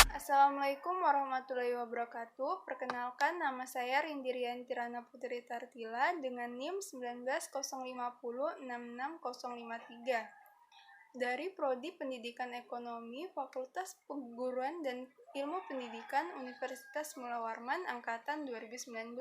Assalamualaikum warahmatullahi wabarakatuh. Perkenalkan, nama saya Rindirian Tirana Putri Tartila dengan NIM 19.050.66053 dari Prodi Pendidikan Ekonomi Fakultas Perguruan dan Ilmu Pendidikan Universitas Mula Warman Angkatan 2019.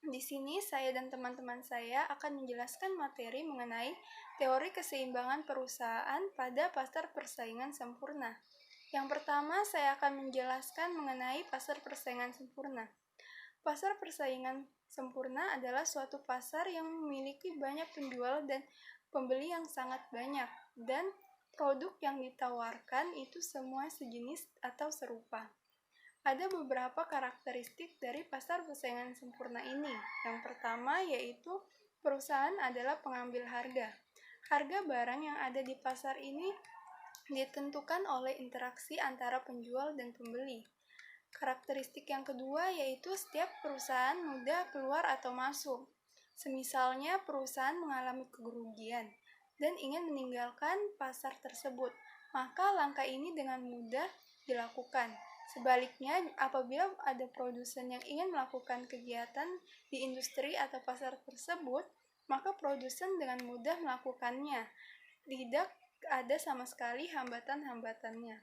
Di sini saya dan teman-teman saya akan menjelaskan materi mengenai teori keseimbangan perusahaan pada pasar persaingan sempurna. Yang pertama, saya akan menjelaskan mengenai pasar persaingan sempurna. Pasar persaingan sempurna adalah suatu pasar yang memiliki banyak penjual dan pembeli yang sangat banyak, dan produk yang ditawarkan itu semua sejenis atau serupa. Ada beberapa karakteristik dari pasar persaingan sempurna ini. Yang pertama yaitu perusahaan adalah pengambil harga. Harga barang yang ada di pasar ini ditentukan oleh interaksi antara penjual dan pembeli. Karakteristik yang kedua yaitu setiap perusahaan mudah keluar atau masuk. Semisalnya perusahaan mengalami kerugian dan ingin meninggalkan pasar tersebut, maka langkah ini dengan mudah dilakukan. Sebaliknya, apabila ada produsen yang ingin melakukan kegiatan di industri atau pasar tersebut, maka produsen dengan mudah melakukannya. Tidak ada sama sekali hambatan-hambatannya.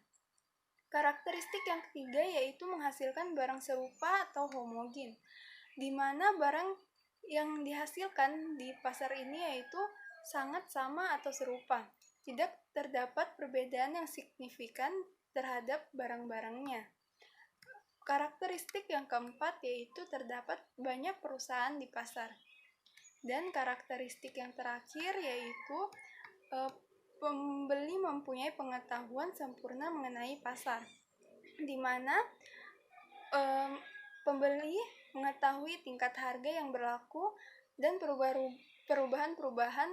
Karakteristik yang ketiga yaitu menghasilkan barang serupa atau homogen, di mana barang yang dihasilkan di pasar ini yaitu sangat sama atau serupa. Tidak terdapat perbedaan yang signifikan terhadap barang-barangnya. Karakteristik yang keempat yaitu terdapat banyak perusahaan di pasar. Dan karakteristik yang terakhir yaitu pembeli mempunyai pengetahuan sempurna mengenai pasar, di mana pembeli mengetahui tingkat harga yang berlaku dan perubahan-perubahan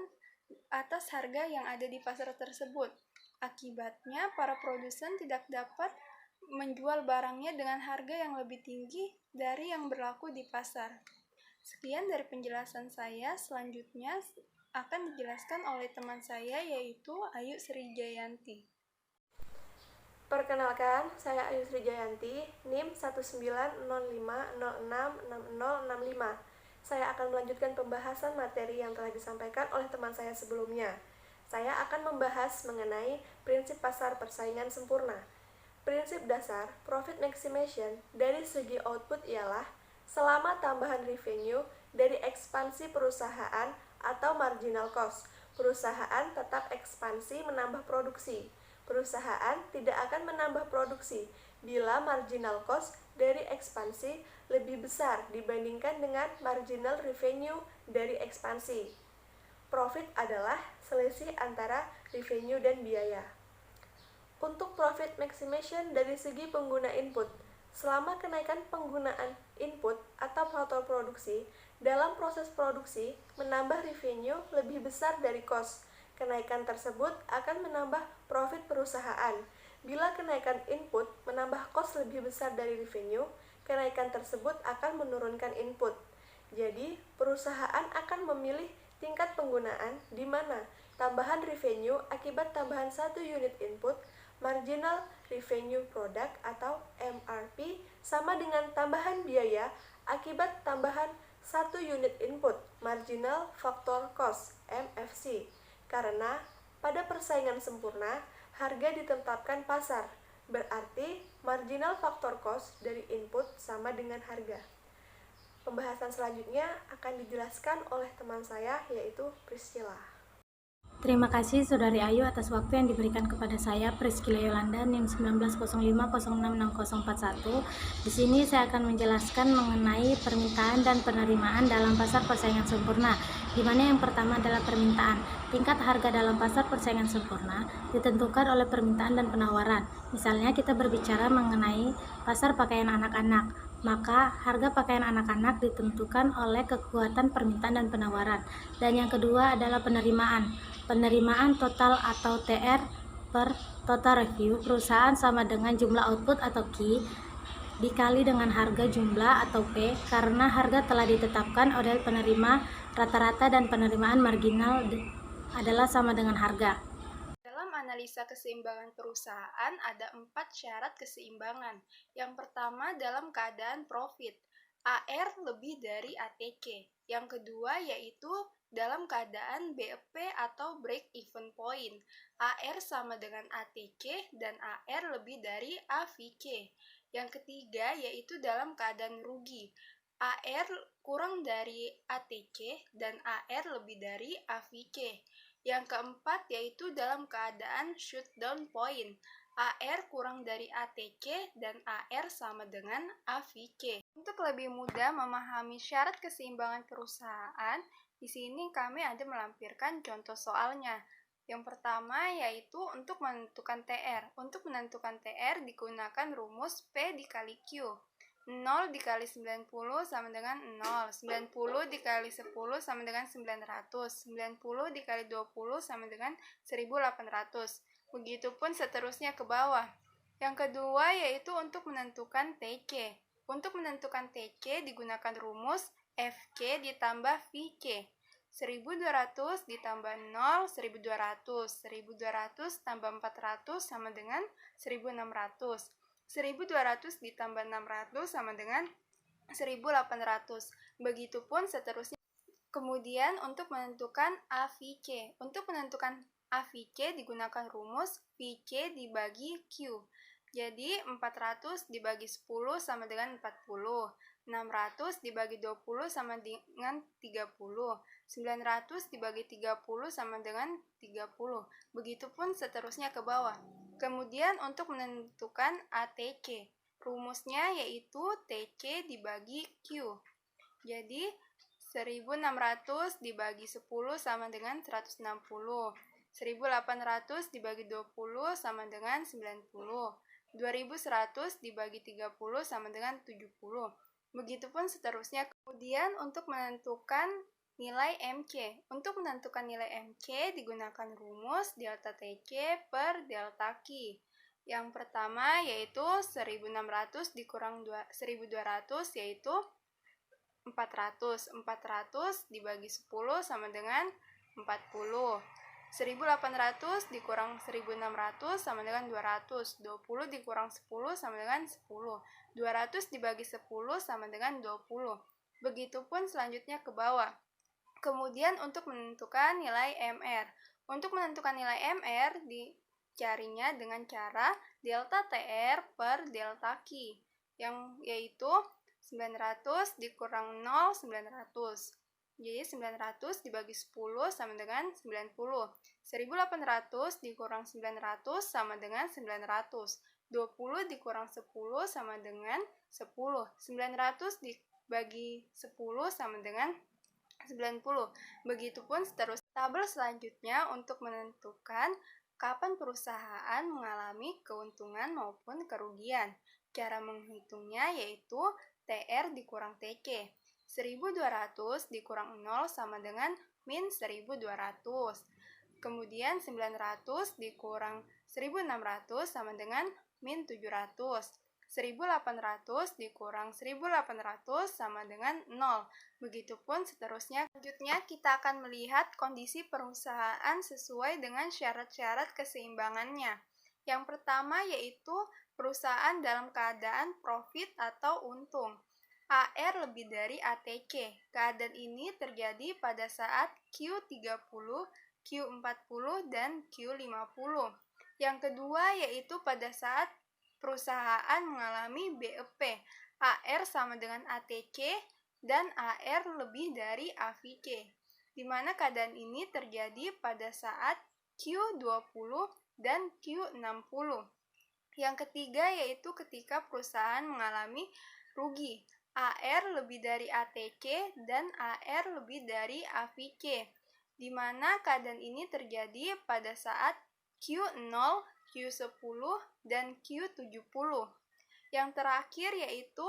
atas harga yang ada di pasar tersebut. Akibatnya, para produsen tidak dapat menjual barangnya dengan harga yang lebih tinggi dari yang berlaku di pasar. Sekian dari penjelasan saya. Selanjutnya akan dijelaskan oleh teman saya yaitu Ayu Sri Jayanti. Perkenalkan, saya Ayu Sri Jayanti, NIM 1905066065. Saya akan melanjutkan pembahasan materi yang telah disampaikan oleh teman saya sebelumnya. Saya akan membahas mengenai prinsip pasar persaingan sempurna. Prinsip dasar profit maximization dari segi output ialah selama tambahan revenue dari ekspansi perusahaan atau marginal cost, perusahaan tetap ekspansi menambah produksi. Perusahaan tidak akan menambah produksi bila marginal cost dari ekspansi lebih besar dibandingkan dengan marginal revenue dari ekspansi. Profit adalah selisih antara revenue dan biaya. Untuk profit maximization dari segi pengguna input, selama kenaikan penggunaan input atau faktor produksi dalam proses produksi menambah revenue lebih besar dari cost, kenaikan tersebut akan menambah profit perusahaan. Bila kenaikan input menambah cost lebih besar dari revenue, kenaikan tersebut akan menurunkan input. Jadi, perusahaan akan memilih tingkat penggunaan di mana tambahan revenue akibat tambahan satu unit input, marginal revenue product atau MRP, sama dengan tambahan biaya akibat tambahan satu unit input, marginal factor cost MFC. Karena pada persaingan sempurna, harga ditetapkan pasar, berarti marginal factor cost dari input sama dengan harga. Pembahasan selanjutnya akan dijelaskan oleh teman saya yaitu Priscilla. Terima kasih Saudari Ayu atas waktu yang diberikan kepada saya, Priscilla Yolanda, NIM 1905066041. Di sini saya akan menjelaskan mengenai permintaan dan penerimaan dalam pasar persaingan sempurna, di mana yang pertama adalah permintaan. Tingkat harga dalam pasar persaingan sempurna ditentukan oleh permintaan dan penawaran. Misalnya kita berbicara mengenai pasar pakaian anak-anak, maka harga pakaian anak-anak ditentukan oleh kekuatan permintaan dan penawaran. Dan yang kedua adalah penerimaan. Penerimaan total atau TR per total revenue perusahaan sama dengan jumlah output atau Q dikali dengan harga jumlah atau P, karena harga telah ditetapkan oleh penerima rata-rata dan penerimaan marginal adalah sama dengan harga. Dalam analisa keseimbangan perusahaan ada 4 syarat keseimbangan. Yang pertama dalam keadaan profit, AR lebih dari ATC. Yang kedua yaitu dalam keadaan BEP atau break even point, AR sama dengan ATC dan AR lebih dari AVC. Yang ketiga yaitu dalam keadaan rugi, AR kurang dari ATC dan AR lebih dari AVC. Yang keempat yaitu dalam keadaan shutdown point, AR kurang dari ATC dan AR sama dengan AVC. Untuk lebih mudah memahami syarat keseimbangan perusahaan, di sini kami ada melampirkan contoh soalnya. Yang pertama yaitu untuk menentukan TR. Untuk menentukan TR digunakan rumus P dikali Q. 0 dikali 90 sama dengan 0, 90 dikali 10 sama dengan 900, 90 dikali 20 sama dengan 1800. Begitupun seterusnya ke bawah. Yang kedua yaitu untuk menentukan TC. Untuk menentukan TC digunakan rumus FK ditambah VK. 1200 ditambah 0, 1200. 1200 tambah 400 sama dengan 1600. 1200 ditambah 600 sama dengan 1800. Begitupun seterusnya. Kemudian untuk menentukan AVC. Untuk menentukan AVC digunakan rumus VC dibagi Q. Jadi 400 dibagi 10 sama dengan 40. 600 dibagi 20 sama dengan 30. 900 dibagi 30 sama dengan 30. Begitupun seterusnya ke bawah. Kemudian untuk menentukan ATC, rumusnya yaitu TC dibagi Q. Jadi 1600 dibagi 10 sama dengan 160. 1800 dibagi 20 sama dengan 90. 2100 dibagi 30 sama dengan 70. Begitupun seterusnya. Kemudian untuk menentukan nilai MC. Untuk menentukan nilai MC digunakan rumus delta TC per delta Q. Yang pertama yaitu 1600 dikurang 1200 yaitu 400. 400 dibagi 10 sama dengan 40. 1800 dikurang 1600 sama dengan 200. 20 dikurang 10 sama dengan 10. 200 dibagi 10 sama dengan 20. Begitupun selanjutnya ke bawah. Kemudian untuk menentukan nilai MR. Untuk menentukan nilai MR dicarinya dengan cara delta TR per delta Q, yang yaitu 900 dikurang 0, 900. Jadi 900 dibagi 10 sama dengan 90. 1800 dikurang 900 sama dengan 900. 20 dikurang 10 sama dengan 10. 900 dibagi 10 sama dengan 90. Begitupun seterusnya. Tabel selanjutnya untuk menentukan kapan perusahaan mengalami keuntungan maupun kerugian. Cara menghitungnya yaitu TR dikurang TC. 1200 dikurang 0 sama dengan min 1200. Kemudian 900 dikurang 1600 sama dengan min 700. 1800 dikurang 1800 sama dengan 0. Begitupun seterusnya. Selanjutnya kita akan melihat kondisi perusahaan sesuai dengan syarat-syarat keseimbangannya. Yang pertama yaitu perusahaan dalam keadaan profit atau untung. AR lebih dari ATC. Keadaan ini terjadi pada saat Q30, Q40, dan Q50. Yang kedua yaitu pada saat perusahaan mengalami BEP, AR sama dengan ATC, dan AR lebih dari AVC, di mana keadaan ini terjadi pada saat Q20 dan Q60. Yang ketiga yaitu ketika perusahaan mengalami rugi, AR lebih dari ATC dan AR lebih dari AVC, di mana keadaan ini terjadi pada saat Q0, Q10, dan Q70. Yang terakhir yaitu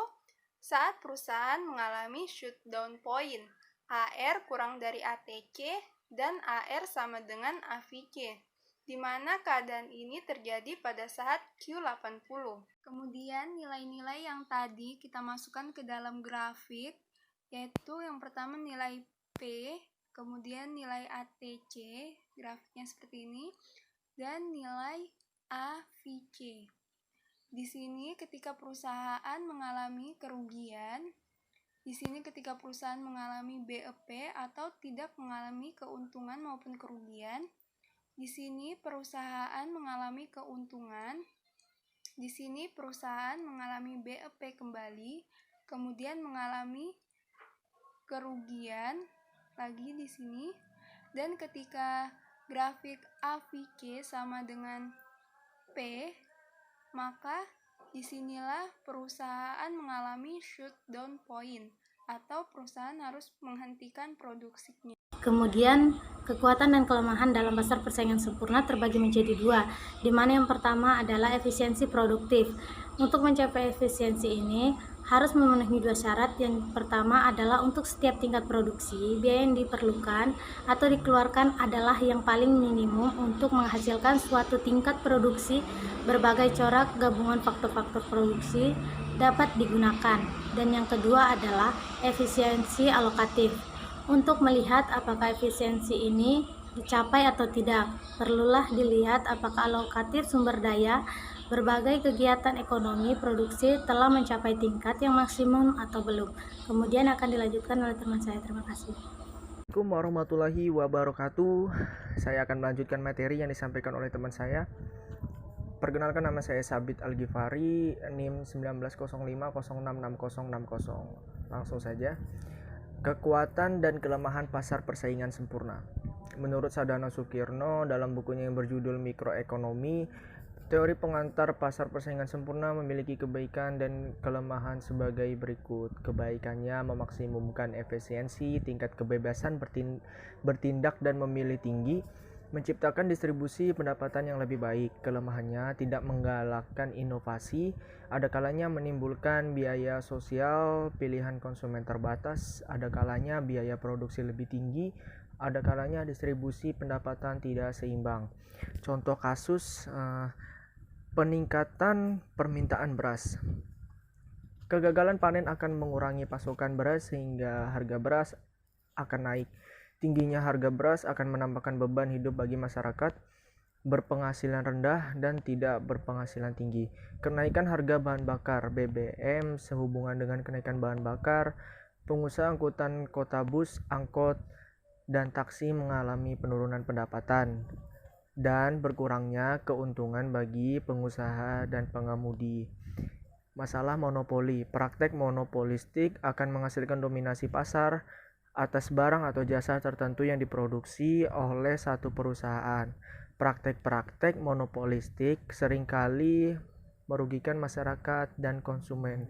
saat perusahaan mengalami shutdown point, AR kurang dari ATC dan AR sama dengan AVC, di mana keadaan ini terjadi pada saat Q80. Kemudian nilai-nilai yang tadi kita masukkan ke dalam grafik, yaitu yang pertama nilai P, kemudian nilai ATC, grafiknya seperti ini, dan nilai AVC. Di sini ketika perusahaan mengalami kerugian, di sini ketika perusahaan mengalami BEP atau tidak mengalami keuntungan maupun kerugian. Di sini perusahaan mengalami keuntungan. Di sini perusahaan mengalami BEP kembali, kemudian mengalami kerugian lagi di sini. Dan ketika grafik AVC sama dengan P, maka disinilah perusahaan mengalami shutdown point atau perusahaan harus menghentikan produksinya. Kemudian, kekuatan dan kelemahan dalam pasar persaingan sempurna terbagi menjadi dua, di mana yang pertama adalah efisiensi produktif. Untuk mencapai efisiensi ini, harus memenuhi dua syarat. Yang pertama adalah untuk setiap tingkat produksi, biaya yang diperlukan atau dikeluarkan adalah yang paling minimum untuk menghasilkan suatu tingkat produksi. Berbagai corak gabungan faktor-faktor produksi dapat digunakan. Dan yang kedua adalah efisiensi alokatif. Untuk melihat apakah efisiensi ini dicapai atau tidak, perlulah dilihat apakah alokatif sumber daya berbagai kegiatan ekonomi produksi telah mencapai tingkat yang maksimum atau belum. Kemudian akan dilanjutkan oleh teman saya. Terima kasih. Assalamualaikum warahmatullahi wabarakatuh. Saya akan melanjutkan materi yang disampaikan oleh teman saya. Perkenalkan, nama saya Sabit Al-Ghifari, NIM 1905066060. Langsung saja. Kekuatan dan kelemahan pasar persaingan sempurna. Menurut Sadana Sukirno dalam bukunya yang berjudul Mikroekonomi, teori pengantar pasar persaingan sempurna memiliki kebaikan dan kelemahan sebagai berikut. Kebaikannya memaksimumkan efisiensi, tingkat kebebasan bertindak dan memilih tinggi, menciptakan distribusi pendapatan yang lebih baik. Kelemahannya tidak menggalakkan inovasi, ada kalanya menimbulkan biaya sosial, pilihan konsumen terbatas, ada kalanya biaya produksi lebih tinggi, ada kalanya distribusi pendapatan tidak seimbang. Contoh kasus, peningkatan permintaan beras. Kegagalan panen akan mengurangi pasokan beras sehingga harga beras akan naik. Tingginya harga beras akan menambahkan beban hidup bagi masyarakat berpenghasilan rendah dan tidak berpenghasilan tinggi. Kenaikan harga bahan bakar BBM sehubungan dengan kenaikan bahan bakar, pengusaha angkutan kota bus, angkot, dan taksi mengalami penurunan pendapatan dan berkurangnya keuntungan bagi pengusaha dan pengemudi. Masalah monopoli. Praktek monopolistik akan menghasilkan dominasi pasar atas barang atau jasa tertentu yang diproduksi oleh satu perusahaan. Praktek-praktek monopolistik seringkali merugikan masyarakat dan konsumen.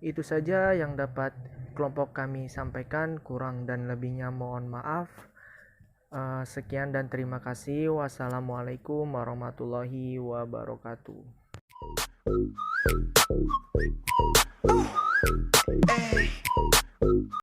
Itu saja yang dapat kelompok kami sampaikan, kurang dan lebihnya mohon maaf. Sekian dan terima kasih. Wassalamualaikum warahmatullahi wabarakatuh.